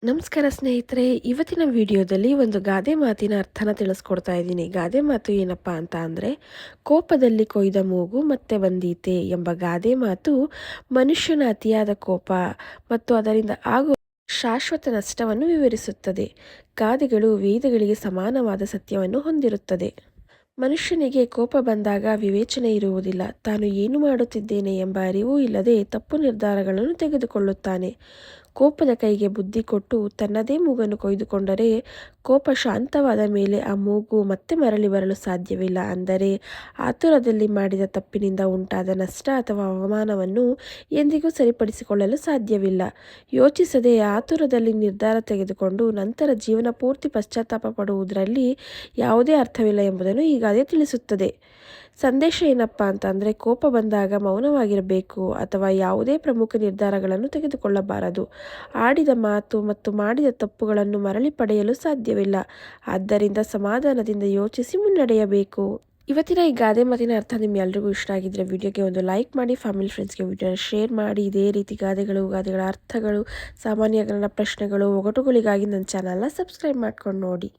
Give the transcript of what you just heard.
ನಮಸ್ಕಾರ ಸ್ನೇಹಿತರೆ, ಇವತ್ತಿನ ವಿಡಿಯೋದಲ್ಲಿ ಒಂದು ಗಾದೆ ಮಾತಿನ ಅರ್ಥನ ತಿಳಿಸ್ಕೊಡ್ತಾ ಇದ್ದೀನಿ. ಗಾದೆ ಮಾತು ಏನಪ್ಪಾ ಅಂತ ಅಂದರೆ, ಕೋಪದಲ್ಲಿ ಕೊಯ್ದ ಮೂಗು ಮತ್ತೆ ಬಂದೀತೆ ಎಂಬ ಗಾದೆ ಮಾತು ಮನುಷ್ಯನ ಅತಿಯಾದ ಕೋಪ ಮತ್ತು ಅದರಿಂದ ಆಗುವ ಶಾಶ್ವತ ನಷ್ಟವನ್ನು ವಿವರಿಸುತ್ತದೆ. ಗಾದೆಗಳು ವೇದಗಳಿಗೆ ಸಮಾನವಾದ ಸತ್ಯವನ್ನು ಹೊಂದಿರುತ್ತದೆ. ಮನುಷ್ಯನಿಗೆ ಕೋಪ ಬಂದಾಗ ವಿವೇಚನೆ ಇರುವುದಿಲ್ಲ. ತಾನು ಏನು ಮಾಡುತ್ತಿದ್ದೇನೆ ಎಂಬ ಅರಿವೂ ಇಲ್ಲದೆ ತಪ್ಪು ನಿರ್ಧಾರಗಳನ್ನು ತೆಗೆದುಕೊಳ್ಳುತ್ತಾನೆ. ಕೋಪದ ಕೈಗೆ ಬುದ್ಧಿ ಕೊಟ್ಟು ತನ್ನದೇ ಮೂಗನ್ನು ಕೊಯ್ದುಕೊಂಡರೆ, ಕೋಪ ಶಾಂತವಾದ ಮೇಲೆ ಆ ಮೂಗು ಮತ್ತೆ ಮರಳಿ ಬರಲು ಸಾಧ್ಯವಿಲ್ಲ. ಅಂದರೆ ಆತುರದಲ್ಲಿ ಮಾಡಿದ ತಪ್ಪಿನಿಂದ ಉಂಟಾದ ನಷ್ಟ ಅಥವಾ ಅವಮಾನವನ್ನು ಎಂದಿಗೂ ಸರಿಪಡಿಸಿಕೊಳ್ಳಲು ಸಾಧ್ಯವಿಲ್ಲ. ಯೋಚಿಸದೆ ಆತುರದಲ್ಲಿ ನಿರ್ಧಾರ ತೆಗೆದುಕೊಂಡು ನಂತರ ಜೀವನ ಪೂರ್ತಿ ಪಶ್ಚಾತ್ತಾಪ ಪಡುವುದರಲ್ಲಿ ಯಾವುದೇ ಅರ್ಥವಿಲ್ಲ ಎಂಬುದನ್ನು ಈ ಗಾದೆ ತಿಳಿಸುತ್ತದೆ. ಸಂದೇಶ ಏನಪ್ಪಾ ಅಂತಂದರೆ, ಕೋಪ ಬಂದಾಗ ಮೌನವಾಗಿರಬೇಕು ಅಥವಾ ಯಾವುದೇ ಪ್ರಮುಖ ನಿರ್ಧಾರಗಳನ್ನು ತೆಗೆದುಕೊಳ್ಳಬಾರದು. ಆಡಿದ ಮಾತು ಮತ್ತು ಮಾಡಿದ ತಪ್ಪುಗಳನ್ನು ಮರಳಿ ಪಡೆಯಲು ಸಾಧ್ಯವಿಲ್ಲ. ಆದ್ದರಿಂದ ಸಮಾಧಾನದಿಂದ ಯೋಚಿಸಿ ಮುನ್ನಡೆಯಬೇಕು. ಇವತ್ತಿನ ಈ ಗಾದೆ ಮಾತಿನ ಅರ್ಥ ನಿಮ್ಮೆಲ್ಲರಿಗೂ ಇಷ್ಟ ಆಗಿದ್ರೆ ವಿಡಿಯೋಗೆ ಒಂದು ಲೈಕ್ ಮಾಡಿ, ಫ್ಯಾಮಿಲಿ ಫ್ರೆಂಡ್ಸ್ಗೆ ವಿಡಿಯೋನ ಶೇರ್ ಮಾಡಿ. ಇದೇ ರೀತಿ ಗಾದೆಗಳ ಅರ್ಥಗಳು, ಸಾಮಾನ್ಯ ಜ್ಞಾನ ಪ್ರಶ್ನೆಗಳು, ಒಗಟುಗಳಿಗಾಗಿ ನನ್ನ ಚಾನಲ್ನ ಸಬ್ಸ್ಕ್ರೈಬ್ ಮಾಡ್ಕೊಂಡು ನೋಡಿ.